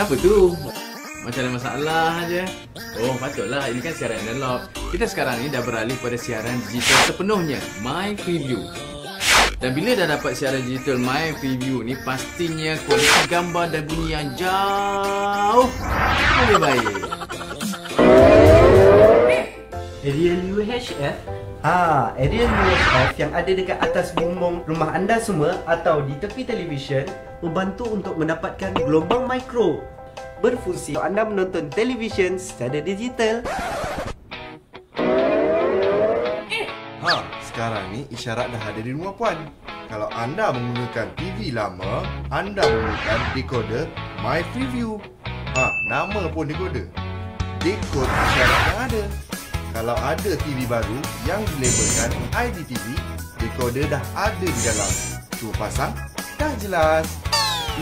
Kenapa tu? Macam ada masalah aja. Oh, patutlah. Ini kan siaran analog. Kita sekarang ni dah beralih pada siaran digital sepenuhnya. My Preview. Dan bila dah dapat siaran digital My Preview ni, pastinya kualiti gambar dan bunyi yang jauh lebih baik. Aerial UHF? Aerial UHF yang ada dekat atas bumbung rumah anda semua atau di tepi televisyen membantu untuk mendapatkan gelombang mikro. Berfungsi untuk anda menonton televisyen secara digital. Sekarang ni isyarat dah ada di rumah puan. Kalau anda menggunakan TV lama, anda menggunakan dekoder My Preview. Nama pun dekoder. Dekod isyarat yang ada. Kalau ada TV baru yang dilabelkan IDTV, dekoder dah ada di dalam. Cuma pasang, dah jelas.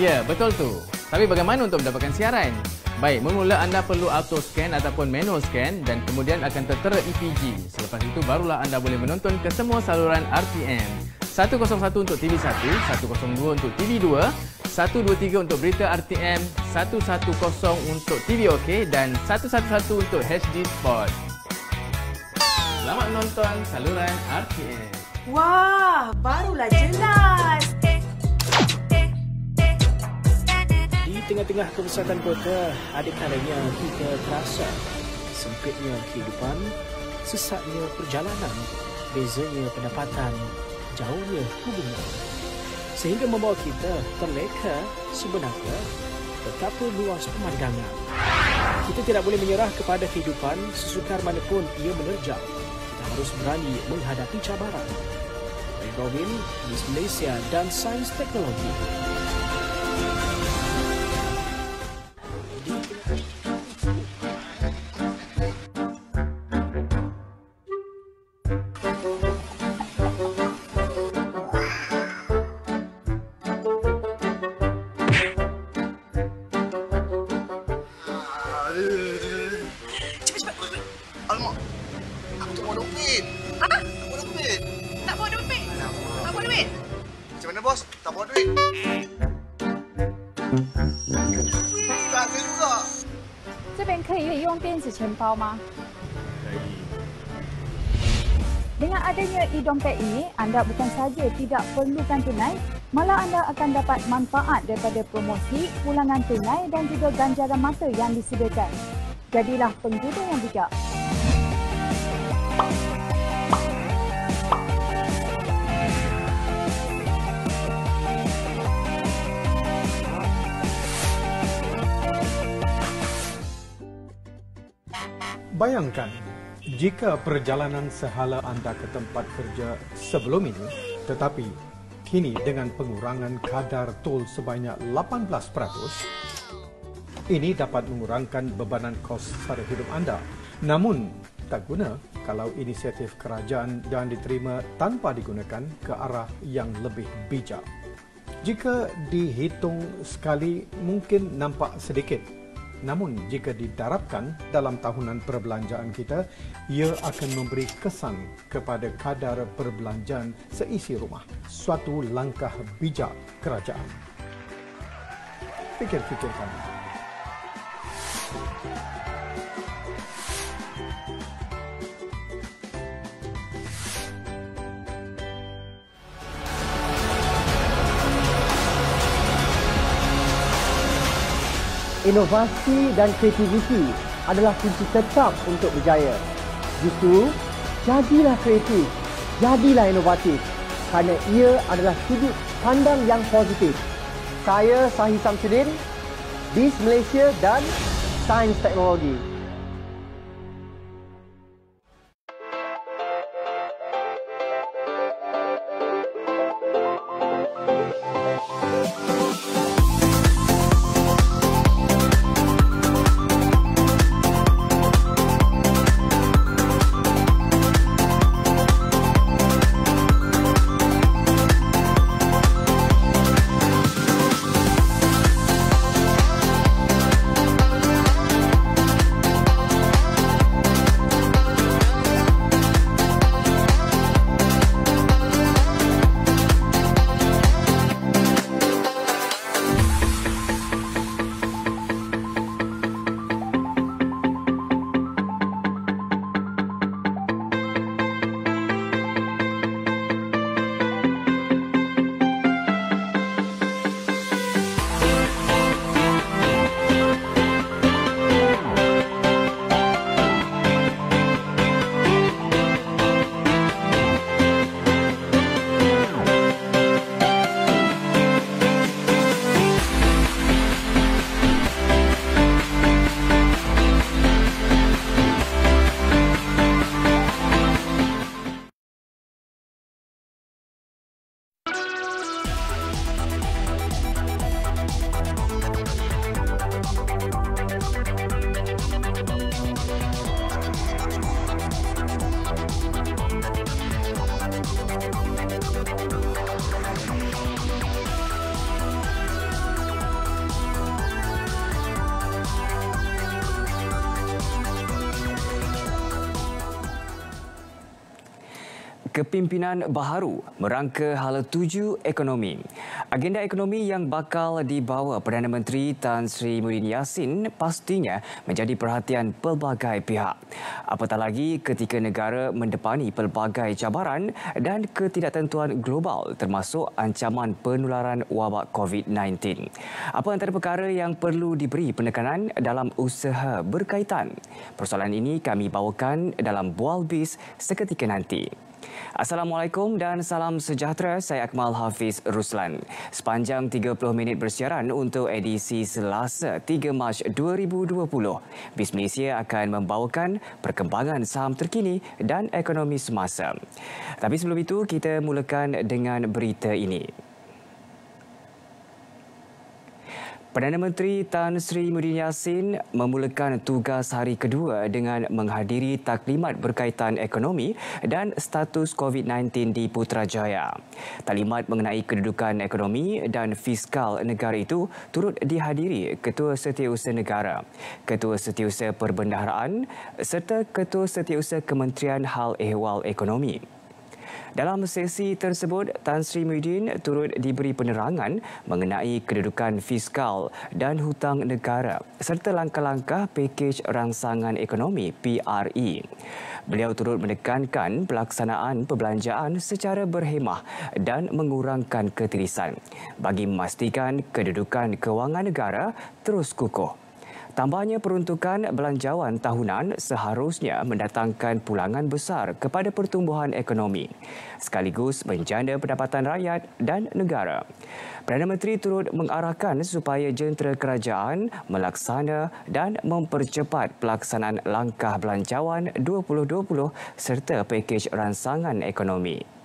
Ya, betul tu. Tapi bagaimana untuk mendapatkan siaran? Baik, mula anda perlu auto scan ataupun manual scan dan kemudian akan tertera EPG. Selepas itu barulah anda boleh menonton ke semua saluran RTM. 101 untuk TV1, 102 untuk TV2, 123 untuk berita RTM, 110 untuk TV OK dan 111 untuk HD Sport. Selamat menonton saluran RTM. Wah, barulah jelas. Di tengah-tengah kebesaran kota, ada kalanya kita terasa sempitnya kehidupan, sesatnya perjalanan, bezanya pendapatan, jauhnya hubungan. Sehingga membawa kita terleka sebenarnya betapa luas pemandangan. Kita tidak boleh menyerah kepada kehidupan sesukar manapun ia menerjang. Kita harus berani menghadapi cabaran. Ray Robin, Miss Malaysia dan Sains Teknologi. Alamak, aku tak bawa dompet. Ha? Tak bawa dompet. Tak bawa dompet? Alamak. Tak bawa duit? Macam mana bos? Tak bawa duit. Tak ada juga. 这边可以用电子钱包吗？可以。Dengan adanya e-dompet ini, anda bukan sahaja tidak perlukan tunai, malah anda akan dapat manfaat daripada promosi, pulangan tunai dan juga ganjaran mata yang disediakan. Jadilah pengguna yang bijak. Bayangkan, jika perjalanan sehala anda ke tempat kerja sebelum ini, tetapi kini dengan pengurangan kadar tol sebanyak 18%, ini dapat mengurangkan bebanan kos sara hidup anda. Namun, tak guna kalau inisiatif kerajaan dan diterima tanpa digunakan ke arah yang lebih bijak. Jika dihitung sekali, mungkin nampak sedikit. Namun, jika didarabkan dalam tahunan perbelanjaan kita, ia akan memberi kesan kepada kadar perbelanjaan seisi rumah. Suatu langkah bijak kerajaan. Fikir-fikirkan. Inovasi dan kreativiti adalah kunci tetap untuk berjaya. Justru, jadilah kreatif, jadilah inovatif kerana ia adalah sudut pandang yang positif. Saya Sahih Samsudin, BIS Malaysia dan Sains Teknologi. Kepimpinan baharu merangka hala tuju ekonomi. Agenda ekonomi yang bakal dibawa Perdana Menteri Tan Sri Muhyiddin Yassin pastinya menjadi perhatian pelbagai pihak. Apatah lagi ketika negara mendepani pelbagai cabaran dan ketidaktentuan global termasuk ancaman penularan wabak COVID-19. Apa antara perkara yang perlu diberi penekanan dalam usaha berkaitan? Persoalan ini kami bawakan dalam Bual Biz seketika nanti. Assalamualaikum dan salam sejahtera. Saya Akmal Hafiz Ruslan. Sepanjang 30 minit bersiaran untuk edisi Selasa 3 Mac 2020, Biz Malaysia akan membawakan perkembangan saham terkini dan ekonomi semasa. Tapi sebelum itu, kita mulakan dengan berita ini. Perdana Menteri Tan Sri Muhyiddin Yassin memulakan tugas hari kedua dengan menghadiri taklimat berkaitan ekonomi dan status COVID-19 di Putrajaya. Taklimat mengenai kedudukan ekonomi dan fiskal negara itu turut dihadiri Ketua Setiausaha Negara, Ketua Setiausaha Perbendaharaan serta Ketua Setiausaha Kementerian Hal Ehwal Ekonomi. Dalam sesi tersebut, Tan Sri Muhyiddin turut diberi penerangan mengenai kedudukan fiskal dan hutang negara serta langkah-langkah pakej rangsangan ekonomi PRE. Beliau turut menekankan pelaksanaan perbelanjaan secara berhemah dan mengurangkan ketirisan bagi memastikan kedudukan kewangan negara terus kukuh. Tambahnya, peruntukan belanjawan tahunan seharusnya mendatangkan pulangan besar kepada pertumbuhan ekonomi sekaligus menjana pendapatan rakyat dan negara. Perdana Menteri turut mengarahkan supaya jentera kerajaan melaksana dan mempercepat pelaksanaan langkah belanjawan 2020 serta pakej rangsangan ekonomi.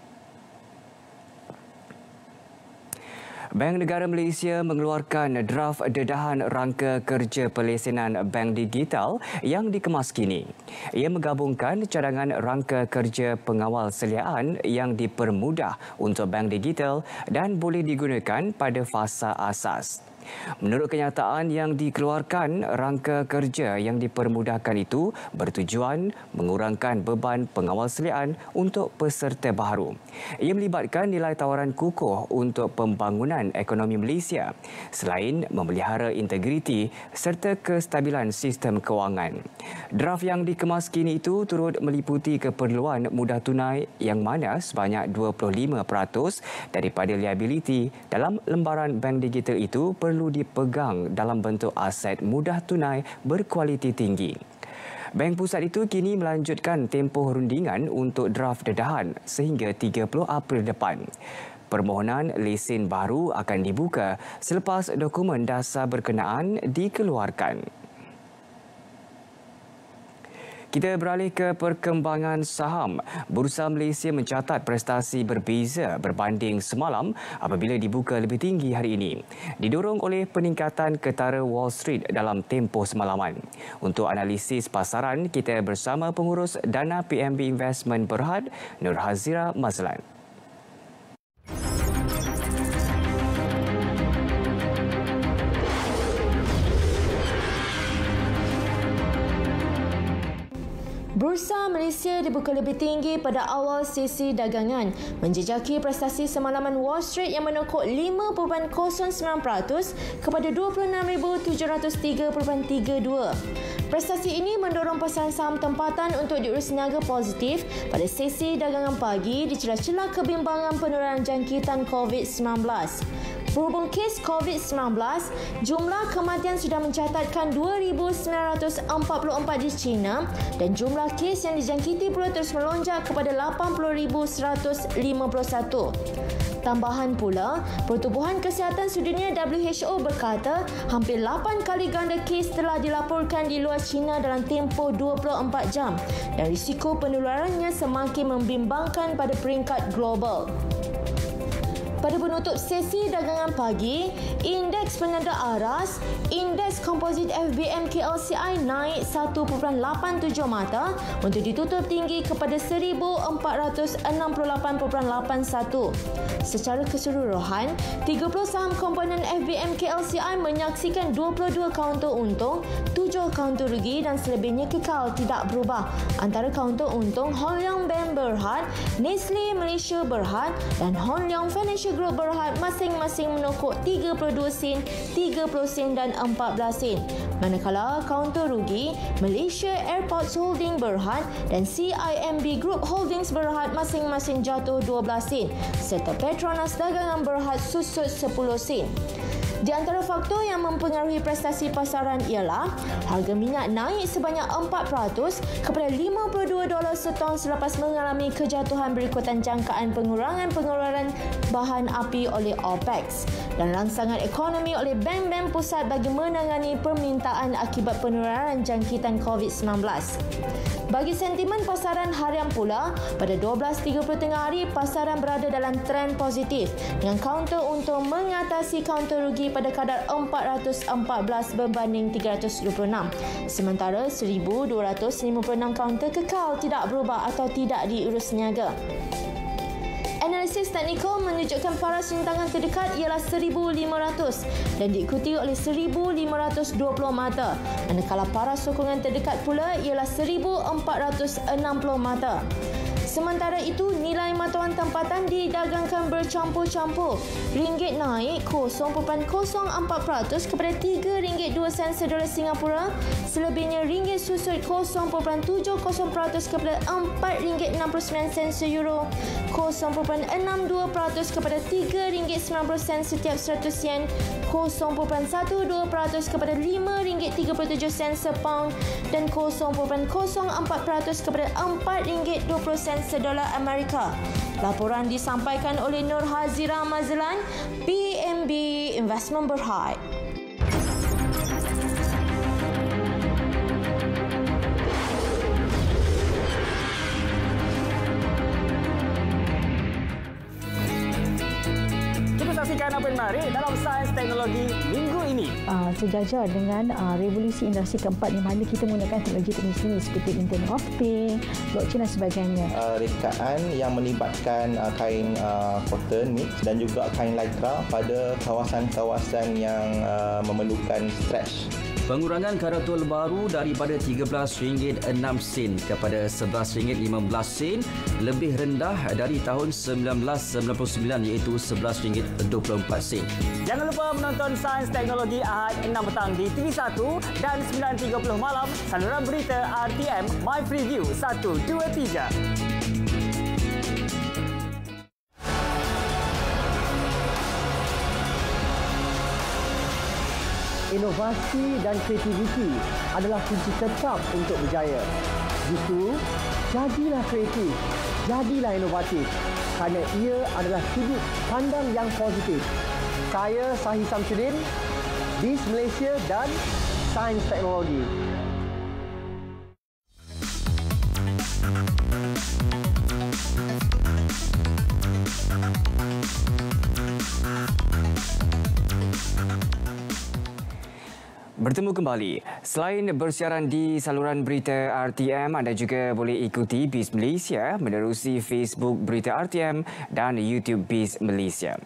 Bank Negara Malaysia mengeluarkan draft dedahan rangka kerja pelesenan bank digital yang dikemas kini. Ia menggabungkan cadangan rangka kerja pengawal seliaan yang dipermudah untuk bank digital dan boleh digunakan pada fasa asas. Menurut kenyataan yang dikeluarkan, rangka kerja yang dipermudahkan itu bertujuan mengurangkan beban pengawal seliaan untuk peserta baharu. Ia melibatkan nilai tawaran kukuh untuk pembangunan ekonomi Malaysia selain memelihara integriti serta kestabilan sistem kewangan. Draft yang dikemas kini itu turut meliputi keperluan mudah tunai yang mana sebanyak 25% daripada liability dalam lembaran bank digital itu perlu dipegang dalam bentuk aset mudah tunai berkualiti tinggi. Bank Pusat itu kini melanjutkan tempoh rundingan untuk draft dedahan sehingga 30 April depan. Permohonan lesen baru akan dibuka selepas dokumen dasar berkenaan dikeluarkan. Kita beralih ke perkembangan saham. Bursa Malaysia mencatat prestasi berbeza berbanding semalam apabila dibuka lebih tinggi hari ini, didorong oleh peningkatan ketara Wall Street dalam tempoh semalaman. Untuk analisis pasaran, kita bersama pengurus Dana PNB Investment Berhad, Nur Hazira Mazlan. Bursa Malaysia dibuka lebih tinggi pada awal sesi dagangan, menjejaki prestasi semalaman Wall Street yang menokok 5.09% kepada 26,703.32. Prestasi ini mendorong pasaran saham tempatan untuk diurus niaga positif pada sesi dagangan pagi di celah-celah kebimbangan penularan jangkitan COVID-19. Berhubung kes COVID-19, jumlah kematian sudah mencatatkan 2,944 di China dan jumlah kes yang dijangkiti pula terus melonjak kepada 80,151. Tambahan pula, Pertubuhan Kesihatan Sedunia WHO berkata hampir 8 kali ganda kes telah dilaporkan di luar China dalam tempoh 24 jam dan risiko penularannya semakin membimbangkan pada peringkat global. Pada penutup sesi dagangan pagi, indeks penanda aras, indeks komposit FBM KLCI naik 1.87 mata untuk ditutup tinggi kepada 1468.81. Secara keseluruhan, 30 saham komponen FBM KLCI menyaksikan 22 kaunter untung, 7 kaunter rugi dan selebihnya kekal tidak berubah. Antara kaunter untung Hong Leong Bank Berhad, Nestle Malaysia Berhad dan Hong Leong Financial Group Berhad masing-masing menokok 32 sen, 30 sen dan 14 sen. Manakala kaunter rugi, Malaysia Airports Holding Berhad dan CIMB Group Holdings Berhad masing-masing jatuh 12 sen, serta Petronas Dagangan Berhad susut 10 sen. Di antara faktor yang mempengaruhi prestasi pasaran ialah harga minyak naik sebanyak 4% kepada $52 seton selepas mengalami kejatuhan berikutan jangkaan pengurangan pengeluaran bahan api oleh OPEC dan rangsangan ekonomi oleh bank-bank pusat bagi menangani permintaan akibat penularan jangkitan COVID-19. Bagi sentimen pasaran harian pula, pada 12.30 tengah hari, pasaran berada dalam trend positif dengan kaunter untung mengatasi kaunter rugi pada kadar 414 berbanding 326. Sementara 1,256 kaunter kekal tidak berubah atau tidak diurus niaga. Analisis teknikal menunjukkan paras rintangan terdekat ialah 1,500 dan diikuti oleh 1,520 mata. Manakala paras sokongan terdekat pula ialah 1,460 mata. Sementara itu, nilai matuan tempatan didagangkan bercampur-campur. Ringgit naik 0.04% kepada RM3.2 sedolar Singapura. Selebihnya ringgit susut 0.70% kepada RM4.69 seeuro, 0.62% kepada RM3.90 setiap 100 yen, 0.12% kepada RM5.37 sepound dan 0.04% kepada RM4.20 sedolar Amerika. Laporan disampaikan oleh Nur Hazira Mazlan, PMB Investment Berhad. Saksikan apa yang menarik dalam Sains Teknologi minggu ini. Sejajar dengan revolusi industri keempat di mana kita menggunakan teknologi-teknologi ini seperti Internet of Things, blockchain dan sebagainya. Rekaan yang melibatkan kain cotton mix dan juga kain lycra pada kawasan-kawasan yang memerlukan stretch. Pengurangan kadar tol baru daripada RM13.06 kepada RM11.15 lebih rendah dari tahun 1999 iaitu RM11.24. Jangan lupa menonton Sains Teknologi Ahad 6 petang di TV1 dan 9.30 malam saluran berita RTM My Preview 1, 2, 3. Inovasi dan kreativiti adalah kunci tetap untuk berjaya. Justru, jadilah kreatif, jadilah inovatif kerana ia adalah sudut pandang yang positif. Saya Sahih Samsudin, BIS Malaysia dan Sains Teknologi. Bertemu kembali. Selain bersiaran di saluran berita RTM, anda juga boleh ikuti BIS Malaysia menerusi Facebook Berita RTM dan YouTube BIS Malaysia.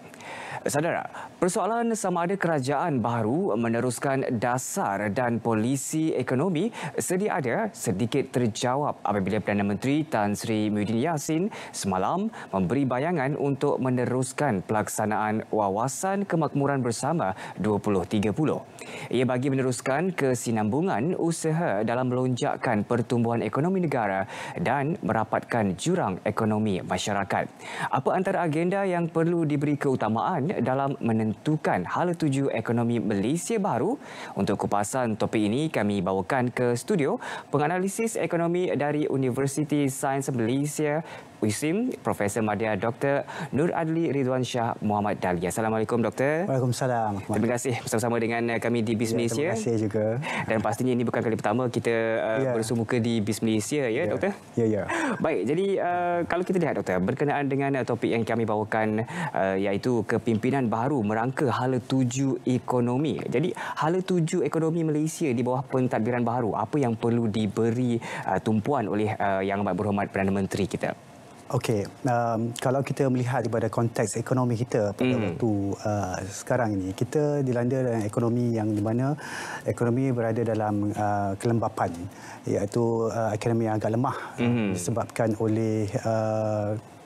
Saudara, persoalan sama ada kerajaan baru meneruskan dasar dan polisi ekonomi sedia ada sedikit terjawab apabila Perdana Menteri Tan Sri Muhyiddin Yassin semalam memberi bayangan untuk meneruskan pelaksanaan Wawasan Kemakmuran Bersama 2030. Ia bagi meneruskan kesinambungan usaha dalam melonjakkan pertumbuhan ekonomi negara dan merapatkan jurang ekonomi masyarakat. Apa antara agenda yang perlu diberi keutamaan dalam menentukan hala tuju ekonomi Malaysia baru? Untuk kupasan topik ini, kami bawakan ke studio penganalisis ekonomi dari Universiti Sains Malaysia UISIM, Profesor Madya Dr. Nur Adli Ridwan Shah Muhammad Dahlia. Assalamualaikum Doktor. Waalaikumsalam. Terima kasih bersama dengan kami di BIS Malaysia. Terima kasih juga. Dan pastinya ini bukan kali pertama kita bersumuka di BIS Malaysia, ya Doktor? Ya. Baik, jadi kalau kita lihat Doktor, berkenaan dengan topik yang kami bawakan iaitu kepimpinan baru merangka hala tuju ekonomi. Jadi hala tuju ekonomi Malaysia di bawah pentadbiran baru, apa yang perlu diberi tumpuan oleh Yang Amat Berhormat Perdana Menteri kita? Okey, kalau kita melihat kepada konteks ekonomi kita pada waktu sekarang ini, kita dilanda dengan ekonomi yang di mana ekonomi berada dalam kelembapan, iaitu ekonomi yang agak lemah disebabkan oleh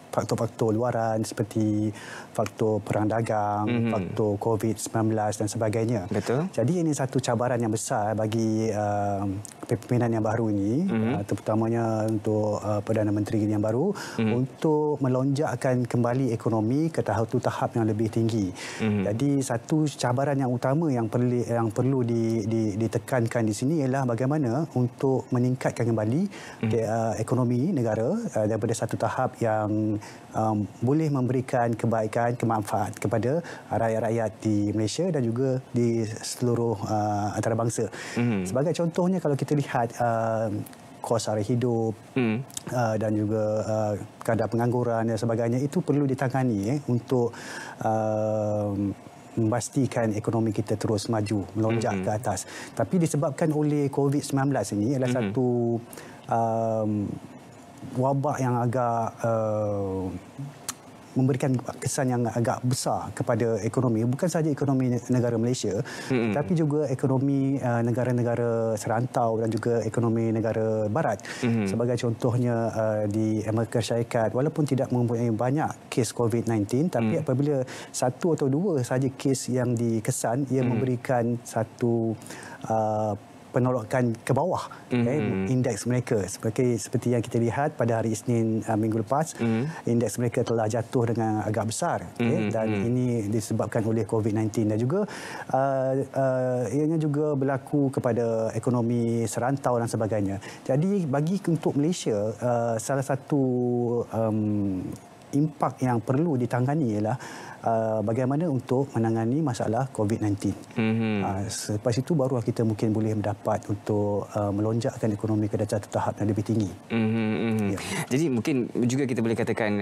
faktor-faktor luaran seperti faktor perang dagang, faktor COVID-19 dan sebagainya. Betul. Jadi ini satu cabaran yang besar bagi kepimpinan yang baru ini, terutamanya untuk Perdana Menteri yang baru, untuk melonjakkan kembali ekonomi ke tahap yang lebih tinggi. Jadi satu cabaran yang utama yang perlu ditekankan di sini ialah bagaimana untuk meningkatkan kembali ekonomi negara daripada satu tahap yang boleh memberikan kebaikan, kemanfaat kepada rakyat-rakyat di Malaysia dan juga di seluruh antarabangsa. Sebagai contohnya, kalau kita lihat kos sara hidup dan juga kadar pengangguran dan sebagainya, itu perlu ditangani untuk memastikan ekonomi kita terus maju, melonjak ke atas. Tapi disebabkan oleh COVID-19 ini adalah satu wabak yang agak memberikan kesan yang agak besar kepada ekonomi, bukan sahaja ekonomi negara Malaysia, tapi juga ekonomi negara-negara serantau dan juga ekonomi negara barat. Sebagai contohnya di Amerika Syarikat, walaupun tidak mempunyai banyak kes COVID-19, tapi apabila satu atau dua sahaja kes yang dikesan, ia memberikan satu penolakan ke bawah indeks mereka, seperti yang kita lihat pada hari Isnin minggu lepas, indeks mereka telah jatuh dengan agak besar, dan ini disebabkan oleh COVID-19 dan juga ianya juga berlaku kepada ekonomi serantau dan sebagainya. Jadi bagi untuk Malaysia, salah satu impak yang perlu ditangani ialah bagaimana untuk menangani masalah COVID-19. Selepas itu barulah kita mungkin boleh mendapat untuk melonjakkan ekonomi ke satu tahap yang lebih tinggi. Jadi mungkin juga kita boleh katakan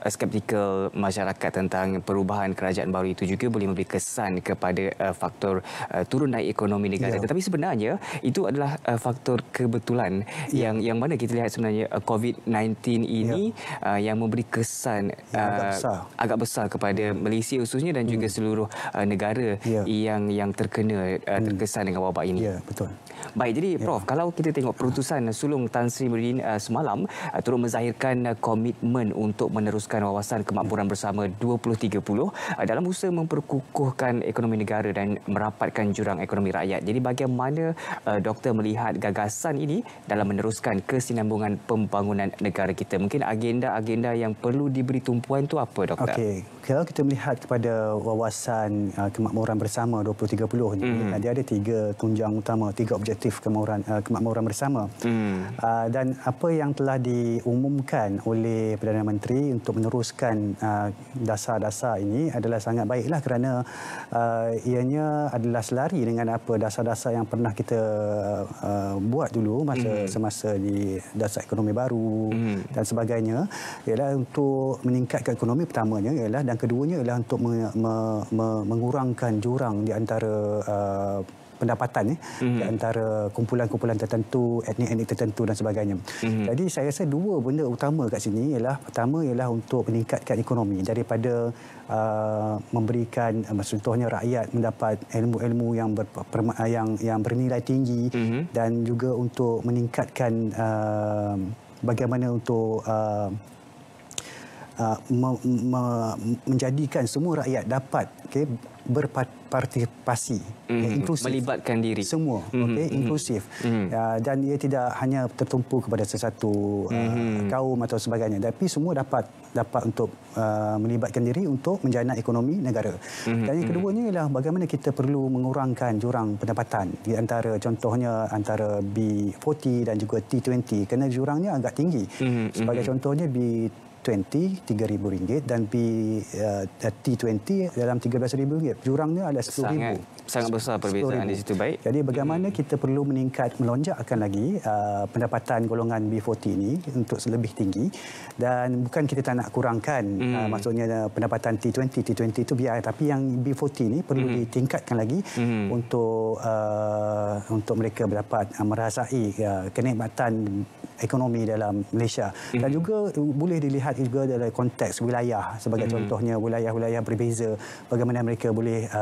skeptikal masyarakat tentang perubahan kerajaan baru itu juga boleh memberi kesan kepada faktor turun naik ekonomi negara. Tetapi sebenarnya itu adalah faktor kebetulan yang mana kita lihat sebenarnya COVID-19 ini yang memberi kesan agak besar kepada Malaysia khususnya dan juga seluruh negara yang terkesan dengan wabak ini. Ya, betul. Baik, jadi Prof, kalau kita tengok perutusan sulung Tan Sri Muhyiddin semalam turut menzahirkan komitmen untuk meneruskan wawasan kemakmuran bersama 2030 dalam usaha memperkukuhkan ekonomi negara dan merapatkan jurang ekonomi rakyat. Jadi bagaimana Doktor melihat gagasan ini dalam meneruskan kesinambungan pembangunan negara kita? Mungkin agenda-agenda yang perlu diberi tumpuan itu apa, Doktor? Okey, kalau kita melihat kepada wawasan kemakmuran bersama 2030 ini, dia ada tiga tunjang utama, tiga objektif kemakmuran bersama. Dan apa yang telah diumumkan oleh Perdana Menteri untuk meneruskan dasar-dasar ini adalah sangat baiklah, kerana ianya adalah selari dengan apa dasar-dasar yang pernah kita buat dulu semasa di dasar ekonomi baru dan sebagainya, ialah untuk meningkatkan ekonomi pertamanya ialah, dan keduanya ialah untuk mengurangkan jurang di antara pendapatan di antara kumpulan-kumpulan tertentu, etnik-etnik tertentu dan sebagainya. Jadi saya rasa dua benda utama kat sini ialah, pertama ialah untuk meningkatkan ekonomi daripada memberikan contohnya rakyat mendapat ilmu-ilmu yang bernilai tinggi, dan juga untuk meningkatkan bagaimana untuk menjadikan semua rakyat dapat berpartisipasi, inklusif, melibatkan diri semua, inklusif, dan ia tidak hanya tertumpu kepada sesuatu kaum atau sebagainya, tapi semua dapat untuk melibatkan diri untuk menjana ekonomi negara. Dan yang keduanya ialah bagaimana kita perlu mengurangkan jurang pendapatan di antara, contohnya antara B40 dan juga T20, kerana jurangnya agak tinggi. Sebagai contohnya B20 RM3,000 dan T20 dalam RM13,000. Jurangnya ada RM10,000. Sangat besar perbezaan di situ. Baik. Jadi bagaimana kita perlu melonjakkan lagi pendapatan golongan B40 ini untuk lebih tinggi, dan bukan kita tak nak kurangkan maksudnya pendapatan T20 itu biar, tapi yang B40 ini perlu ditingkatkan lagi untuk mereka dapat merasai kenikmatan ekonomi dalam Malaysia. Dan juga boleh dilihat juga dalam konteks wilayah, sebagai contohnya wilayah-wilayah berbeza, bagaimana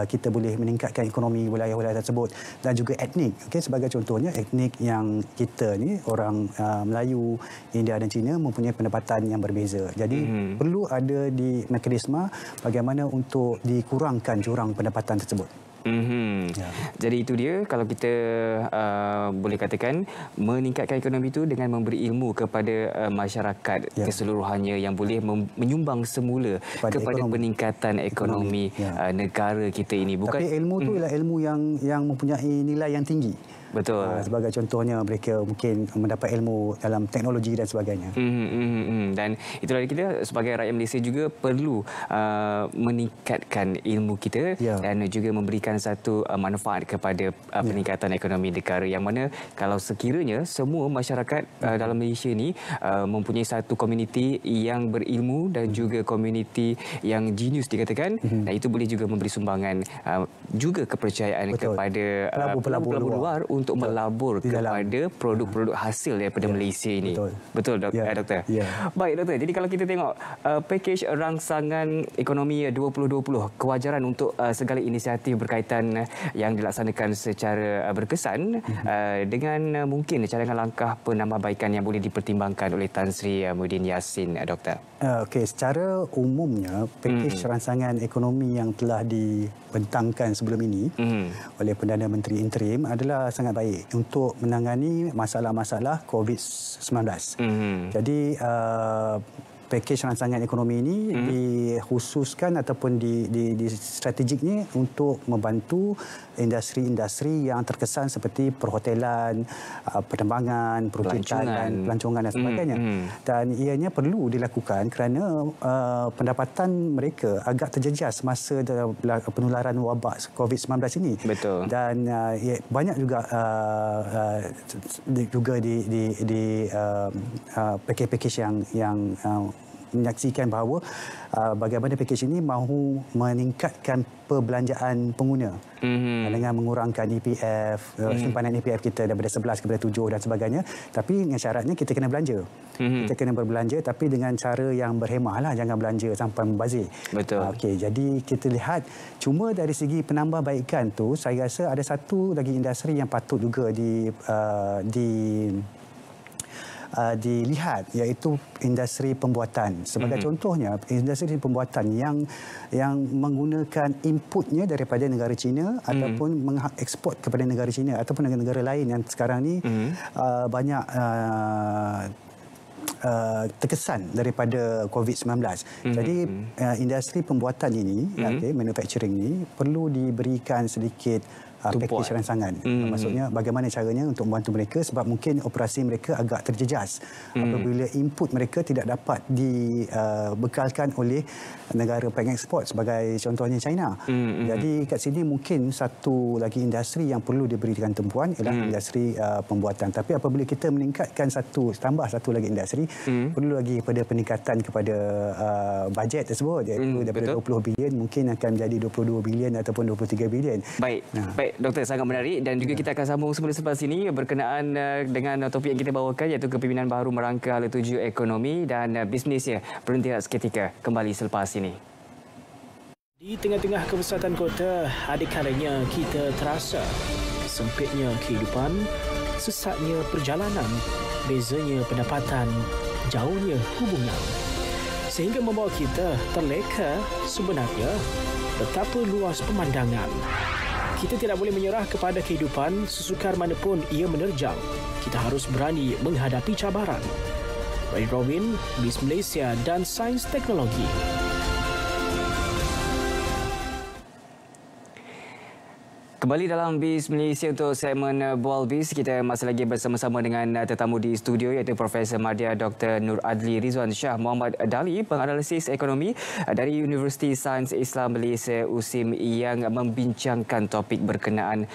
kita boleh meningkatkan ekonomi wilayah-wilayah tersebut, dan juga etnik. Sebagai contohnya etnik yang kita ni orang Melayu, India dan Cina mempunyai pendapatan yang berbeza. Jadi perlu ada di mekanisme bagaimana untuk dikurangkan jurang pendapatan tersebut. Jadi itu dia, kalau kita boleh katakan meningkatkan ekonomi itu dengan memberi ilmu kepada masyarakat keseluruhannya yang boleh menyumbang semula kepada peningkatan ekonomi negara kita ini. Tapi ilmu itu ialah ilmu yang mempunyai nilai yang tinggi. Betul. Sebagai contohnya mereka mungkin mendapat ilmu dalam teknologi dan sebagainya. Dan itulah kita sebagai rakyat Malaysia juga perlu meningkatkan ilmu kita dan juga memberikan satu manfaat kepada peningkatan ekonomi negara, yang mana kalau sekiranya semua masyarakat dalam Malaysia ni mempunyai satu komuniti yang berilmu dan juga komuniti yang jenius dikatakan, dan itu boleh juga memberi sumbangan juga kepercayaan kepada pelabur luar untuk melabur kepada produk-produk hasil daripada Malaysia ini. Betul doktor? Baik doktor, jadi kalau kita tengok pakej rangsangan ekonomi 2020, kewajaran untuk segala inisiatif berkaitan yang dilaksanakan secara berkesan dengan mungkin cadangan langkah penambahbaikan yang boleh dipertimbangkan oleh Tan Sri Muhyiddin Yassin, doktor. Secara umumnya pakej rangsangan ekonomi yang telah dibentangkan sebelum ini oleh Perdana Menteri interim adalah sangat baik untuk menangani masalah-masalah COVID-19. Jadi pakej rangsangan ekonomi ini dikhususkan ataupun di strategiknya untuk membantu industri-industri yang terkesan seperti perhotelan, penerbangan, perubatan, pelancongan dan sebagainya. Dan ianya perlu dilakukan kerana pendapatan mereka agak terjejas masa penularan wabak COVID-19 ini. Betul. Dan banyak juga di pakej-pakej yang menyaksikan bahawa bagaimana pakej ini mahu meningkatkan perbelanjaan pengguna dengan mengurangkan EPF, simpanan EPF kita daripada 11 kepada 7 dan sebagainya. Tapi dengan syaratnya kita kena belanja. Kita kena berbelanja tapi dengan cara yang berhemah lah, jangan belanja sampai membazir. Betul. Jadi kita lihat cuma dari segi penambahbaikan tu, saya rasa ada satu lagi industri yang patut juga dilihat, iaitu industri pembuatan. Sebagai contohnya, industri pembuatan yang menggunakan inputnya daripada negara China ataupun mengeksport kepada negara China ataupun negara-negara lain yang sekarang ni banyak terkesan daripada COVID-19. Jadi industri pembuatan ini, manufacturing ini perlu diberikan sedikit pakej rangsangan. Maksudnya bagaimana caranya untuk membantu mereka, sebab mungkin operasi mereka agak terjejas apabila input mereka tidak dapat dibekalkan oleh negara pengeksport sebagai contohnya China. Jadi kat sini mungkin satu lagi industri yang perlu diberikan tumpuan ialah industri pembuatan. Tapi apabila kita meningkatkan tambah satu lagi industri, perlu lagi pada peningkatan kepada bajet tersebut, iaitu daripada 20 bilion mungkin akan menjadi 22 bilion ataupun 23 bilion. Baik, doktor, sangat menarik, dan juga kita akan sambung semula selepas ini berkenaan dengan topik yang kita bawakan, iaitu kepimpinan baru merangka hala tuju ekonomi dan bisnisnya. Berhenti seketika, kembali selepas ini. Di tengah-tengah kebesatan kota, ada kalanya kita terasa sempitnya kehidupan, sesatnya perjalanan, bezanya pendapatan, jauhnya hubungan. sehingga membawa kita terleka sebenarnya betapa luas pemandangan. Kita tidak boleh menyerah kepada kehidupan sesukar manapun ia menerjang. Kita harus berani menghadapi cabaran. Ray Robin, BIS Malaysia dan Sains Teknologi. Kembali dalam BIS Malaysia untuk segmen Bual BIS. Kita masih lagi bersama-sama dengan tetamu di studio iaitu Profesor Madya Dr. Nur Adli Rizwan Shah Muhammad Dali, penganalisis ekonomi dari Universiti Sains Islam Malaysia USIM yang membincangkan topik berkenaan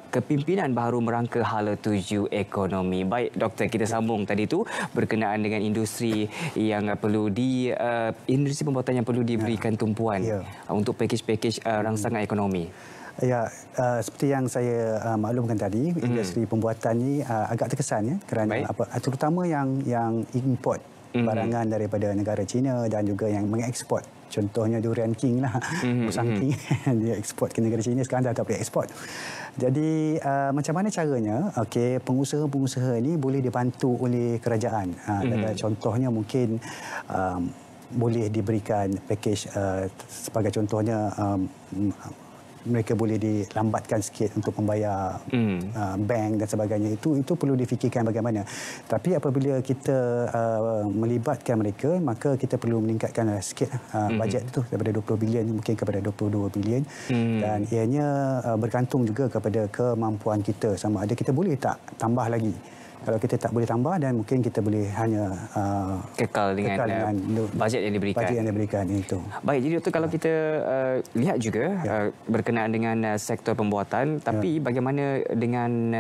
kepimpinan baharu merangka hala tuju ekonomi. Baik Doktor, kita sambung tadi tu berkenaan dengan industri yang perlu industri pembuatan yang perlu diberikan tumpuan untuk pakej-pakej rangsangan ekonomi. Ya, seperti yang saya maklumkan tadi, industri pembuatan ni agak terkesan ya, kerana terutama yang import barangan daripada negara China dan juga yang mengeksport. Contohnya Durian King lah, Musang King, dia eksport ke negara China, sekarang dah tak boleh eksport. Jadi macam mana caranya? Okey, pengusaha-pengusaha ini boleh dibantu oleh kerajaan. Contohnya mungkin boleh diberikan pakej sebagai contohnya mereka boleh dilambatkan sikit untuk membayar bank dan sebagainya. Itu perlu difikirkan bagaimana. Tapi apabila kita melibatkan mereka, maka kita perlu meningkatkan sikit bajet itu daripada 20 bilion mungkin kepada 22 bilion. Dan ianya bergantung juga kepada kemampuan kita, sama ada kita boleh tak tambah lagi. Kalau kita tak boleh tambah, dan mungkin kita boleh hanya kekal dengan bajet yang diberikan. Bajet yang diberikan itu. Baik, jadi Doktor, kalau kita lihat juga berkenaan dengan sektor pembuatan, tapi bagaimana dengan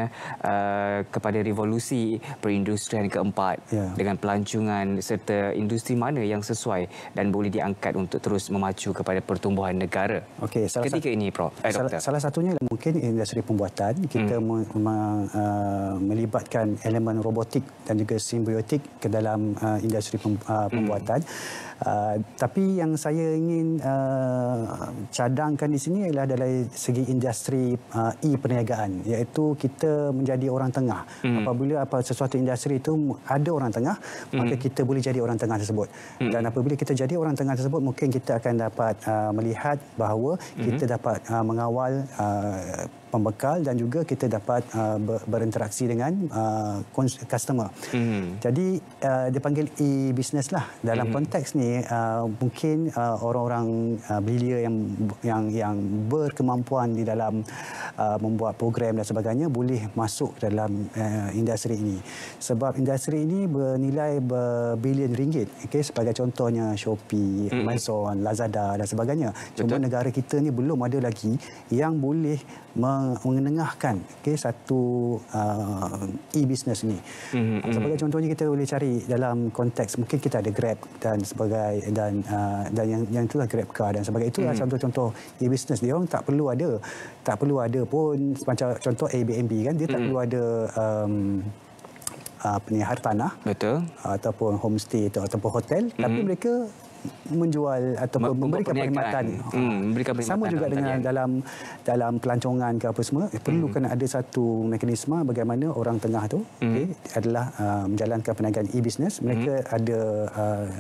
kepada revolusi perindustrian keempat dengan pelancongan serta industri mana yang sesuai dan boleh diangkat untuk terus memacu kepada pertumbuhan negara? Okey, ketika ini, Prof. Salah satunya mungkin industri pembuatan. Kita melibatkan elemen robotik dan juga simbiotik ke dalam industri pembuatan. Tapi yang saya ingin cadangkan di sini adalah dari segi industri e-perniagaan, iaitu kita menjadi orang tengah. Apabila sesuatu industri itu ada orang tengah, maka kita boleh jadi orang tengah tersebut. Dan apabila kita jadi orang tengah tersebut, mungkin kita akan dapat melihat bahawa kita dapat mengawal pembekal dan juga kita dapat berinteraksi dengan customer. Jadi dipanggil e-business lah dalam konteks ni. Mungkin orang-orang belia yang berkemampuan di dalam membuat program dan sebagainya boleh masuk dalam industri ini. Sebab industri ini bernilai berbilion ringgit. Okay? Sebagai contohnya Shopee, Amazon, Lazada dan sebagainya. Cuma negara kita ni belum ada lagi yang boleh mengenengahkan satu e-business ni. Sebagai contohnya, kita boleh cari dalam konteks mungkin kita ada Grab dan sebagai dan yang itulah Grabcar dan sebagainya. Itulah contoh-contoh e-business. Dia orang tak perlu ada pun macam contoh Airbnb kan, dia tak perlu ada hartanah, betul, ataupun homestay ataupun hotel, tapi mereka menjual ataupun memberikan perkhidmatan. Sama juga dengan dalam pelancongan ke apa semua, perlukan ada satu mekanisme bagaimana orang tengah tu adalah menjalankan perniagaan e-business. Mereka ada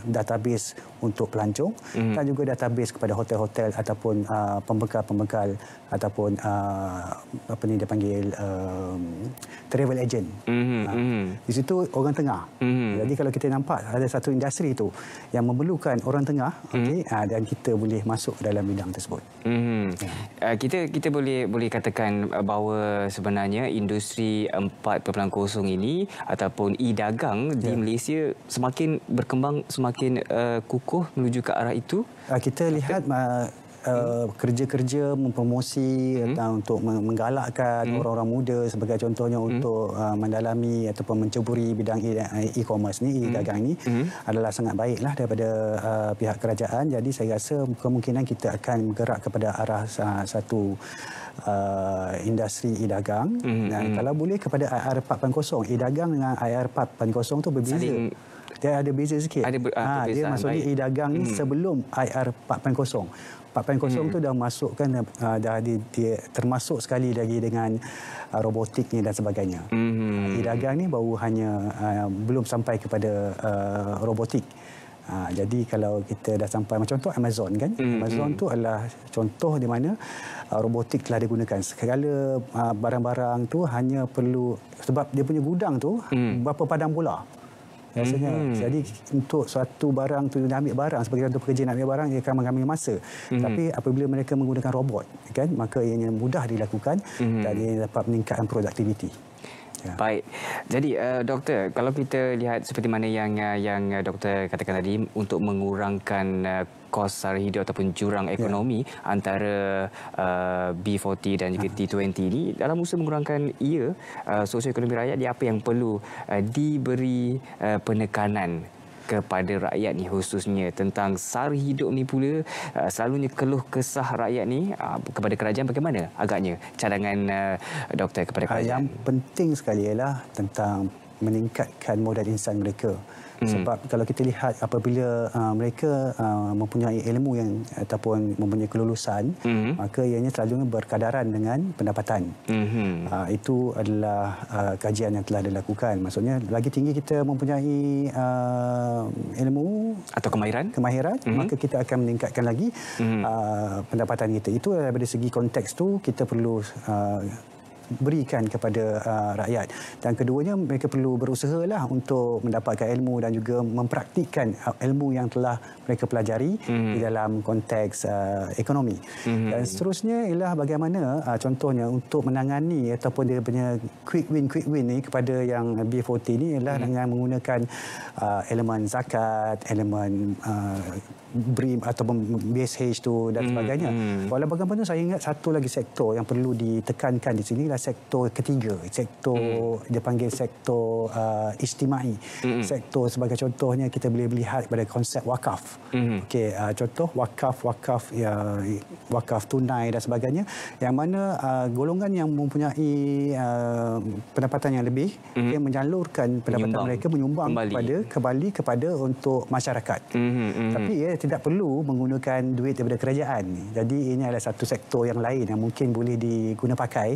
database untuk pelancong dan juga database kepada hotel-hotel ataupun pembekal-pembekal ataupun apa ni dia panggil travel agent. Di situ orang tengah. Jadi kalau kita nampak ada satu industri itu yang memerlukan orang tengah, dan kita boleh masuk dalam bidang tersebut. Kita boleh katakan bahawa sebenarnya industri 4.0 ini ataupun e-dagang di Malaysia semakin berkembang, semakin kukuh menuju ke arah itu. Kita lihat kerja-kerja mempromosi untuk menggalakkan orang-orang muda sebagai contohnya untuk mendalami ataupun menceburi bidang e-commerce ni, e-dagang ni adalah sangat baiklah daripada pihak kerajaan. Jadi saya rasa kemungkinan kita akan bergerak kepada arah satu industri e-dagang. Dan kalau boleh kepada IR 4.0. E-dagang dengan IR 4.0 tu berbeza. Dia ada beza sikit. Dia maksudnya e-dagang ni sebelum IR 4.0. 4.0 tu dah masukkan, dah termasuk sekali lagi dengan robotik ni dan sebagainya. E-dagang ni baru hanya belum sampai kepada robotik. Jadi kalau kita dah sampai macam contoh Amazon kan, Amazon tu adalah contoh di mana robotik telah digunakan. Segala barang-barang tu hanya perlu, sebab dia punya gudang tu berapa padang bola rasanya. Jadi untuk suatu barang tu dia ambil barang, sebagai contoh pekerja nak ambil barang, dia akan mengambil masa. Tapi apabila mereka menggunakan robot kan, maka ianya mudah dilakukan dan ia dapat meningkatkan produktiviti. Ya. Baik. Jadi doktor, kalau kita lihat seperti mana yang doktor katakan tadi, untuk mengurangkan kos sara hidup ataupun jurang ekonomi antara B40 dan juga T20 ini, dalam usaha mengurangkan sosioekonomi rakyat, dia apa yang perlu diberi penekanan kepada rakyat ni, khususnya tentang sara hidup ni pula selalunya keluh kesah rakyat ni kepada kerajaan, bagaimana agaknya cadangan doktor kepada kerajaan? Yang penting sekali ialah tentang meningkatkan modal insan mereka. Sebab kalau kita lihat apabila mereka mempunyai ilmu yang ataupun mempunyai kelulusan, maka ianya selalunya berkadaran dengan pendapatan. Itu adalah kajian yang telah dilakukan. Maksudnya lagi tinggi kita mempunyai ilmu atau kemahiran, maka kita akan meningkatkan lagi pendapatan kita. Itu daripada segi konteks tu kita perlu berikan kepada rakyat. Dan keduanya, mereka perlu berusahalah untuk mendapatkan ilmu dan juga mempraktikkan ilmu yang telah mereka pelajari di dalam konteks ekonomi. Dan seterusnya ialah bagaimana contohnya untuk menangani ataupun dia punya quick win ni kepada yang B40 ni ialah dengan menggunakan elemen zakat, elemen BRIM ataupun BSH tu dan sebagainya. Walau bagaimanapun saya ingat satu lagi sektor yang perlu ditekankan di sini adalah sektor ketiga, sektor dia panggil sektor ijtimai. Sektor sebagai contohnya kita boleh lihat pada konsep wakaf. Okey, contoh wakaf tunai dan sebagainya, yang mana golongan yang mempunyai pendapatan yang lebih dia menyalurkan pendapatan mereka, menyumbang kembali kepada untuk masyarakat. Tapi tidak perlu menggunakan duit daripada kerajaan. Jadi ini adalah satu sektor yang lain yang mungkin boleh diguna pakai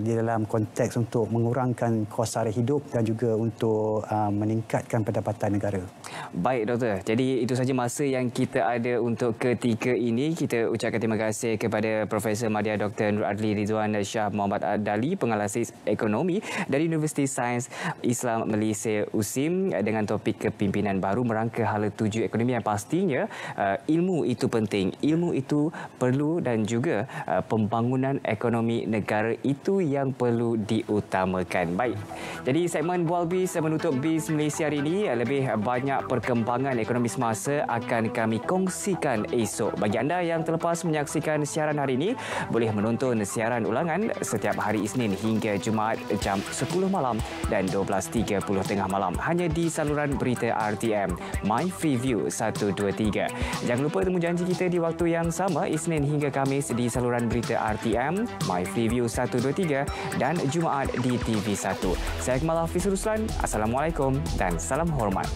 di dalam konteks untuk mengurangkan kos sara hidup dan juga untuk meningkatkan pendapatan negara. Baik doktor, jadi itu saja masa yang kita ada untuk ketika ini. Kita ucapkan terima kasih kepada Profesor Madya Dr. Nur Adli Ridwan Shah Muhammad Adali, penganalisis ekonomi dari Universiti Sains Islam Malaysia USIM, dengan topik kepimpinan baru merangka hala tuju ekonomi, yang pastinya ilmu itu penting, ilmu itu perlu, dan juga pembangunan ekonomi negara itu yang perlu diutamakan. Baik, jadi segmen Bual Biz menutup Biz Malaysia hari ini. Lebih banyak perkembangan ekonomi semasa akan kami kongsikan esok. Bagi anda yang terlepas menyaksikan siaran hari ini, boleh menonton siaran ulangan setiap hari Isnin hingga Jumaat jam 10 malam dan 12.30 tengah malam, hanya di saluran berita RTM My Freeview 123. Jangan lupa temu janji kita di waktu yang sama Isnin hingga Khamis di saluran berita RTM My Freeview 123 dan Jumaat di TV1. Saya Kamal Hafiz Ruslan. Assalamualaikum dan salam hormat.